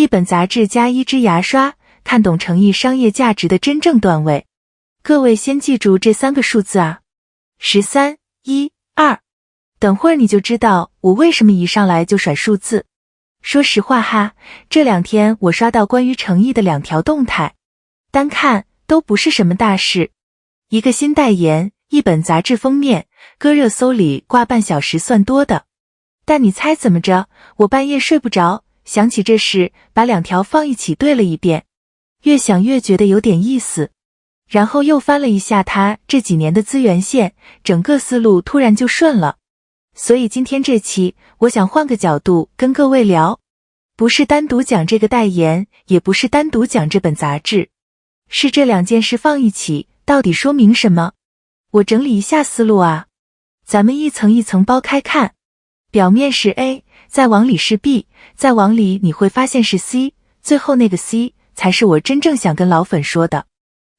一本杂志加一支牙刷，看懂诚意商业价值的真正段位。各位先记住这3个数字啊，13、1、2。等会儿你就知道我为什么一上来就甩数字。说实话哈，这2天我刷到关于诚意的2条动态，单看都不是什么大事。一个新代言，一本杂志封面，搁热搜里挂半小时算多的。但你猜怎么着？我半夜睡不着，想起这事，把2条放一起对了一遍，越想越觉得有点意思。然后又翻了一下他这几年的资源线，整个思路突然就顺了。所以今天这期，我想换个角度跟各位聊，不是单独讲这个代言，也不是单独讲这本杂志，是这2件事放一起，到底说明什么？我整理一下思路啊，咱们一层一层剥开看。表面是 A， 再往里是 B， 再往里你会发现是 C， 最后那个 C 才是我真正想跟老粉说的。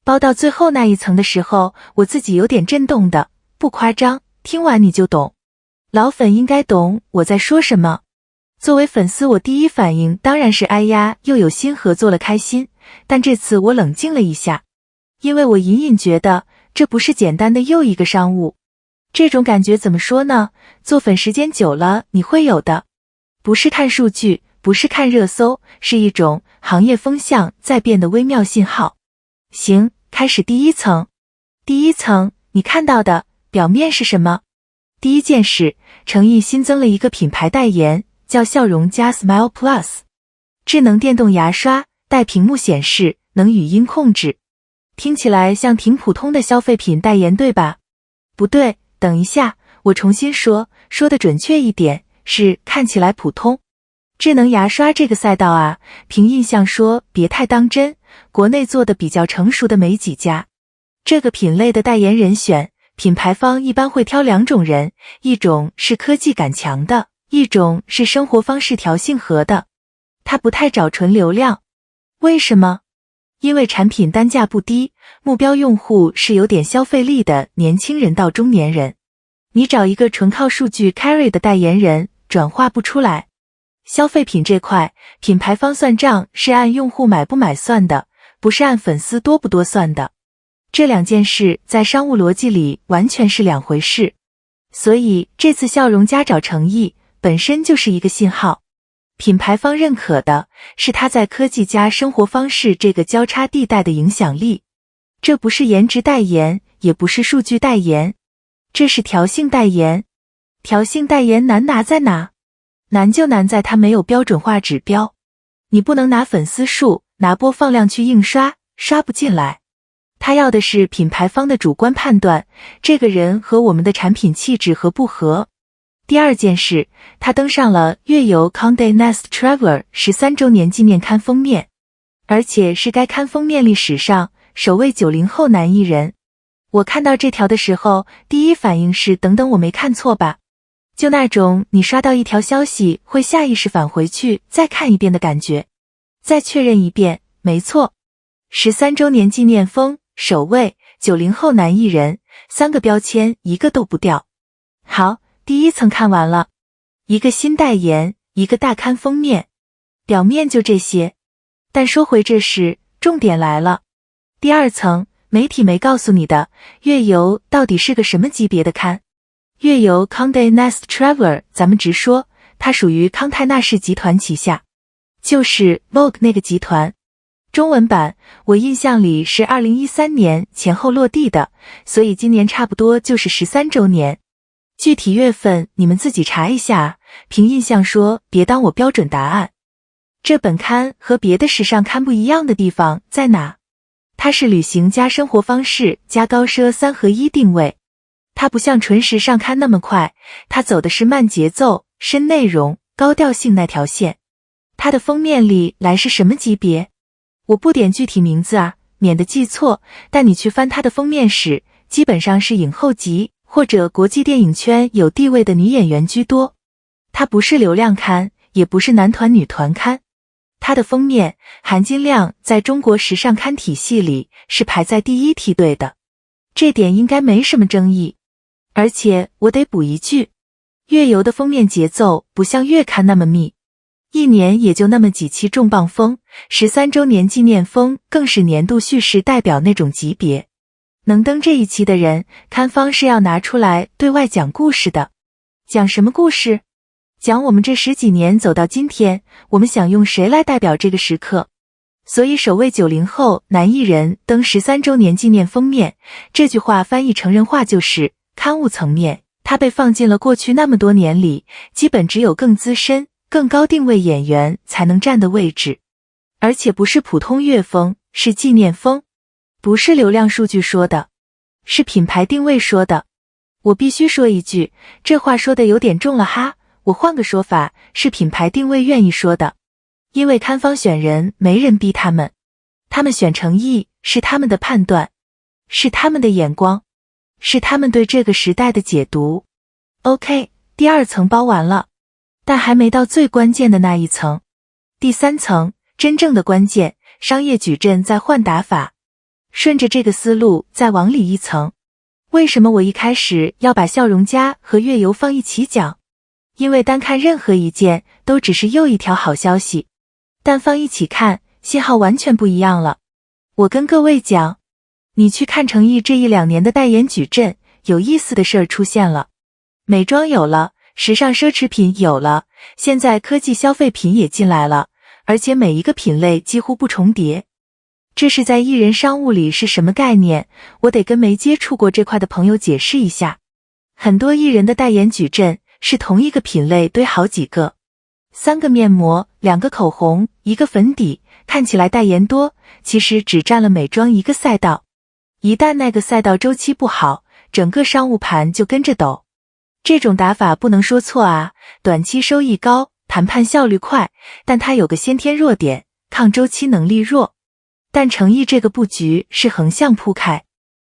包到最后那一层的时候，我自己有点震动的，不夸张，听完你就懂。老粉应该懂我在说什么。作为粉丝，我第一反应当然是哎呀，又有新合作了开心，但这次我冷静了一下，因为我隐隐觉得这不是简单的又一个商务。这种感觉怎么说呢？做粉时间久了你会有的，不是看数据，不是看热搜，是一种行业风向在变的微妙信号。行，开始第一层。第一层，你看到的表面是什么？第一件事，诚意新增了一个品牌代言，叫笑容加 Smile Plus， 智能电动牙刷，带屏幕显示，能语音控制。听起来像挺普通的消费品代言对吧？不对，等一下，我重新说的准确一点，是看起来普通。智能牙刷这个赛道啊，凭印象说别太当真，国内做的比较成熟的没几家。这个品类的代言人选，品牌方一般会挑2种人，一种是科技感强的，一种是生活方式调性合的。他不太找纯流量。为什么？因为产品单价不低，目标用户是有点消费力的年轻人到中年人。你找一个纯靠数据 carry 的代言人，转化不出来。消费品这块，品牌方算账是按用户买不买算的，不是按粉丝多不多算的。这2件事在商务逻辑里完全是2回事。所以这次笑容家找诚意本身就是一个信号，品牌方认可的是他在科技加生活方式这个交叉地带的影响力。这不是颜值代言，也不是数据代言，这是调性代言。调性代言难拿在哪？难就难在它没有标准化指标，你不能拿粉丝数，拿播放量去硬刷，刷不进来。他要的是品牌方的主观判断，这个人和我们的产品气质合不合。第2件事，他登上了月游 Condé Nast Traveler 13周年纪念刊封面，而且是该刊封面历史上首位90后男艺人。我看到这条的时候，第一反应是等等我没看错吧？就那种你刷到一条消息会下意识返回去再看一遍的感觉。再确认一遍，没错，13周年纪念风，首位90后男艺人，3个标签一个都不掉。好，第1层看完了，一个新代言，一个大刊封面，表面就这些。但说回这事，重点来了。第2层，媒体没告诉你的，月游到底是个什么级别的刊？月游 Condé Nast Traveler， 咱们直说，它属于康泰纳仕集团旗下，就是 Vogue 那个集团。中文版我印象里是2013年前后落地的，所以今年差不多就是13周年。具体月份你们自己查一下啊，凭印象说，别当我标准答案。这本刊和别的时尚刊不一样的地方在哪？它是旅行加生活方式加高奢3合1定位。它不像纯时尚刊那么快，它走的是慢节奏、深内容、高调性那条线。它的封面里来是什么级别？我不点具体名字啊，免得记错，但你去翻它的封面史，基本上是影后级或者国际电影圈有地位的女演员居多。它不是流量刊，也不是男团女团刊。它的封面含金量在中国时尚刊体系里是排在第1梯队的，这点应该没什么争议。而且我得补一句，月游的封面节奏不像月刊那么密。一年也就那么几期重磅风，13周年纪念风更是年度叙事代表那种级别。能登这一期的人，刊方是要拿出来对外讲故事的。讲什么故事？讲我们这10几年走到今天，我们想用谁来代表这个时刻？所以首位90后男艺人登13周年纪念封面，这句话翻译成人话就是刊物层面，他被放进了过去那么多年里，基本只有更资深、更高定位演员才能占的位置。而且不是普通乐风，是纪念风。不是流量数据说的，是品牌定位说的。我必须说一句，这话说的有点重了哈，我换个说法，是品牌定位愿意说的。因为刊方选人没人逼他们，他们选诚意是他们的判断，是他们的眼光，是他们对这个时代的解读。OK， 第2层包完了，但还没到最关键的那一层。第3层，真正的关键，商业矩阵在换打法。顺着这个思路再往里一层，为什么我一开始要把笑容家和月游放一起讲？因为单看任何一件都只是又一条好消息，但放一起看，信号完全不一样了。我跟各位讲，你去看诚意这1-2年的代言矩阵，有意思的事儿出现了。美妆有了，时尚奢侈品有了，现在科技消费品也进来了，而且每一个品类几乎不重叠。这是在艺人商务里是什么概念？我得跟没接触过这块的朋友解释一下。很多艺人的代言矩阵是同一个品类堆好几个，3个面膜，2个口红，1个粉底，看起来代言多，其实只占了美妆一个赛道。一旦那个赛道周期不好，整个商务盘就跟着抖。这种打法不能说错啊，短期收益高，谈判效率快，但它有个先天弱点，抗周期能力弱。但诚意这个布局是横向铺开，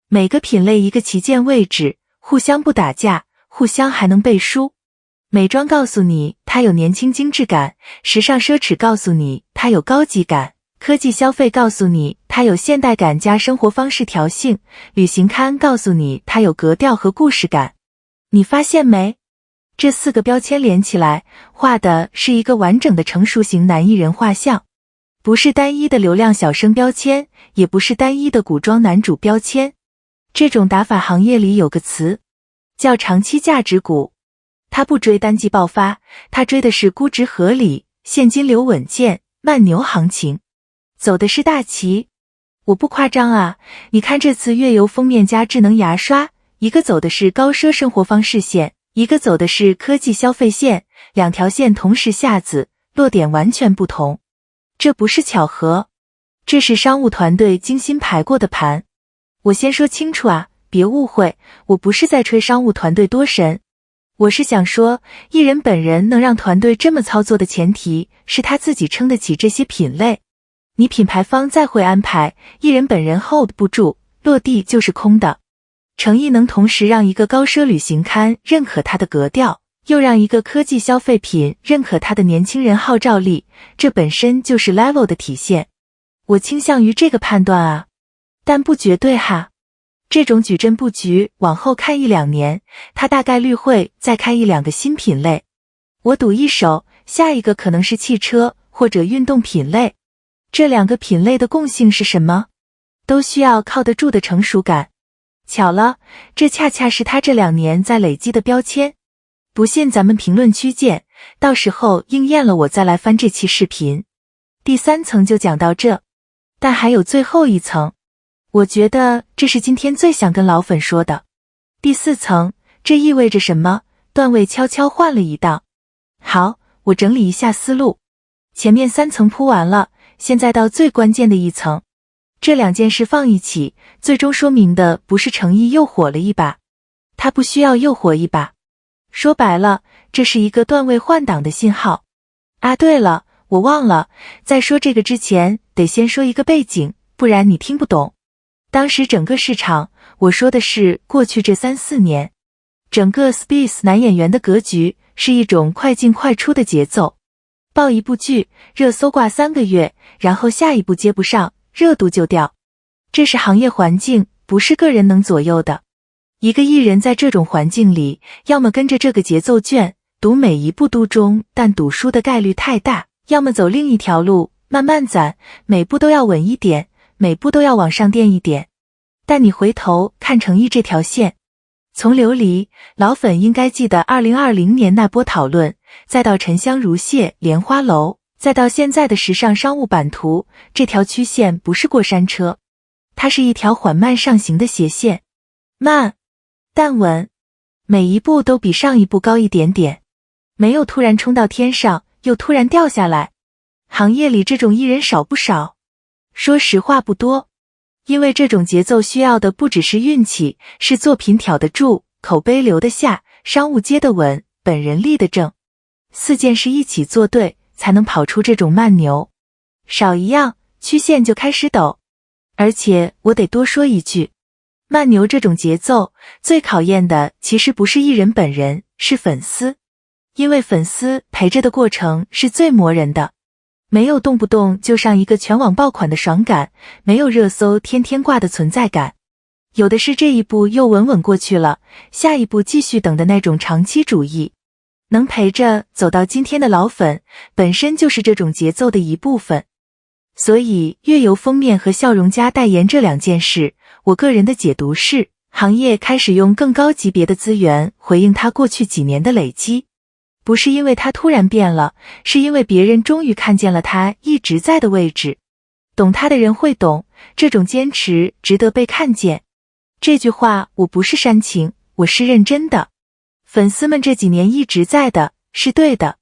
每个品类一个旗舰位置，互相不打架，互相还能背书。美妆告诉你它有年轻精致感，时尚奢侈告诉你它有高级感，科技消费告诉你它有现代感加生活方式调性，旅行刊告诉你它有格调和故事感。你发现没？这4个标签连起来，画的是一个完整的成熟型男艺人画像。不是单一的流量小生标签，也不是单一的古装男主标签。这种打法行业里有个词叫长期价值股，它不追单季爆发，它追的是估值合理、现金流稳健、慢牛行情，走的是大旗。我不夸张啊，你看这次月游封面加智能牙刷，一个走的是高奢生活方式线，一个走的是科技消费线，2条线同时下子，落点完全不同。这不是巧合，这是商务团队精心排过的盘。我先说清楚啊，别误会，我不是在吹商务团队多神，我是想说，艺人本人能让团队这么操作的前提是他自己撑得起这些品类。你品牌方再会安排，艺人本人 hold 不住，落地就是空的。诚意能同时让一个高奢旅行刊认可他的格调，又让一个科技消费品认可他的年轻人号召力，这本身就是 level 的体现。我倾向于这个判断啊，但不绝对哈。这种矩阵布局往后看1-2年，它大概率会再开1-2个新品类。我赌一手，下一个可能是汽车或者运动品类。这2个品类的共性是什么？都需要靠得住的成熟感。巧了，这恰恰是他这2年在累积的标签。不信咱们评论区见，到时候应验了我再来翻这期视频。第3层就讲到这，但还有最后一层，我觉得这是今天最想跟老粉说的。第4层，这意味着什么？段位悄悄换了一档。好，我整理一下思路。前面3层铺完了，现在到最关键的一层。这2件事放一起，最终说明的不是诚意又火了一把，它不需要又火一把。说白了，这是一个段位换挡的信号。啊，对了，我忘了，在说这个之前，得先说一个背景，不然你听不懂。当时整个市场，我说的是过去这3-4年，整个 Space 男演员的格局是一种快进快出的节奏。爆一部剧，热搜挂3个月，然后下一部接不上，热度就掉。这是行业环境，不是个人能左右的。一个艺人在这种环境里，要么跟着这个节奏卷，赌每一步都中，但赌输的概率太大；要么走另一条路，慢慢攒，每步都要稳一点，每步都要往上垫一点。但你回头看诚意这条线，从琉璃老粉应该记得2020年那波讨论，再到沉香如屑莲花楼，再到现在的时尚商务版图，这条曲线不是过山车，它是一条缓慢上行的斜线，慢但稳，每一步都比上一步高一点点，没有突然冲到天上又突然掉下来。行业里这种艺人少不少？说实话不多，因为这种节奏需要的不只是运气，是作品挑得住，口碑留得下，商务接得稳，本人立得正，4件事一起做对，才能跑出这种慢牛。少一样，曲线就开始抖。而且我得多说一句，慢牛这种节奏最考验的其实不是艺人本人，是粉丝。因为粉丝陪着的过程是最磨人的，没有动不动就上一个全网爆款的爽感，没有热搜天天挂的存在感，有的是这一步又稳稳过去了，下一步继续等的那种长期主义。能陪着走到今天的老粉，本身就是这种节奏的一部分。所以月游封面和笑容家代言这2件事，我个人的解读是，行业开始用更高级别的资源回应它过去几年的累积。不是因为他突然变了，是因为别人终于看见了他一直在的位置。懂他的人会懂，这种坚持值得被看见。这句话我不是煽情，我是认真的。粉丝们这几年一直在的，是对的。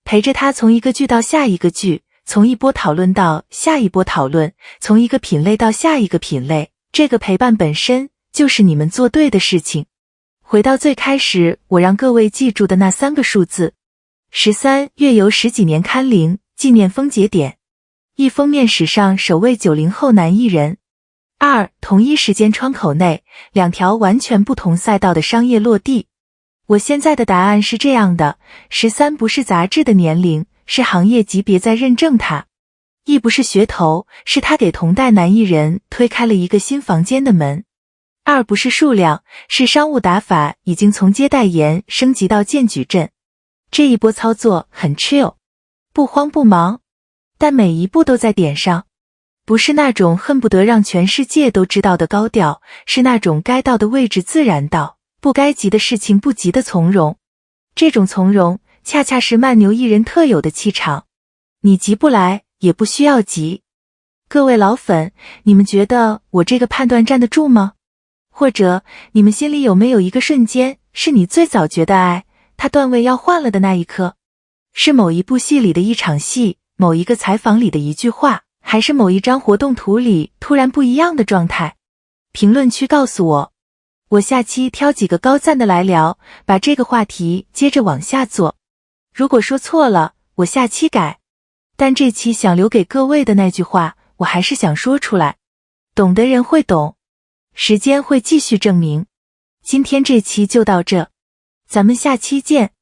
陪着他从一个剧到下一个剧，从一波讨论到下一波讨论，从一个品类到下一个品类，这个陪伴本身就是你们做对的事情。回到最开始我让各位记住的那3个数字：13月游10几年刊龄纪念封节点，1封面史上首位90后男艺人，2同一时间窗口内2条完全不同赛道的商业落地。我现在的答案是这样的：13不是杂志的年龄，是行业级别在认证它；1不是噱头，是他给同代男艺人推开了一个新房间的门；2不是数量，是商务打法已经从接代言升级到荐矩阵。这一波操作很 chill， 不慌不忙，但每一步都在点上，不是那种恨不得让全世界都知道的高调，是那种该到的位置自然到，不该急的事情不急的从容。这种从容恰恰是慢牛艺人特有的气场，你急不来，也不需要急。各位老粉，你们觉得我这个判断站得住吗？或者你们心里有没有一个瞬间，是你最早觉得他段位要换了的那一刻？是某一部戏里的一场戏，某一个采访里的一句话，还是某一张活动图里突然不一样的状态？评论区告诉我，我下期挑几个高赞的来聊，把这个话题接着往下做。如果说错了，我下期改。但这期想留给各位的那句话，我还是想说出来。懂的人会懂，时间会继续证明。今天这期就到这，咱们下期见。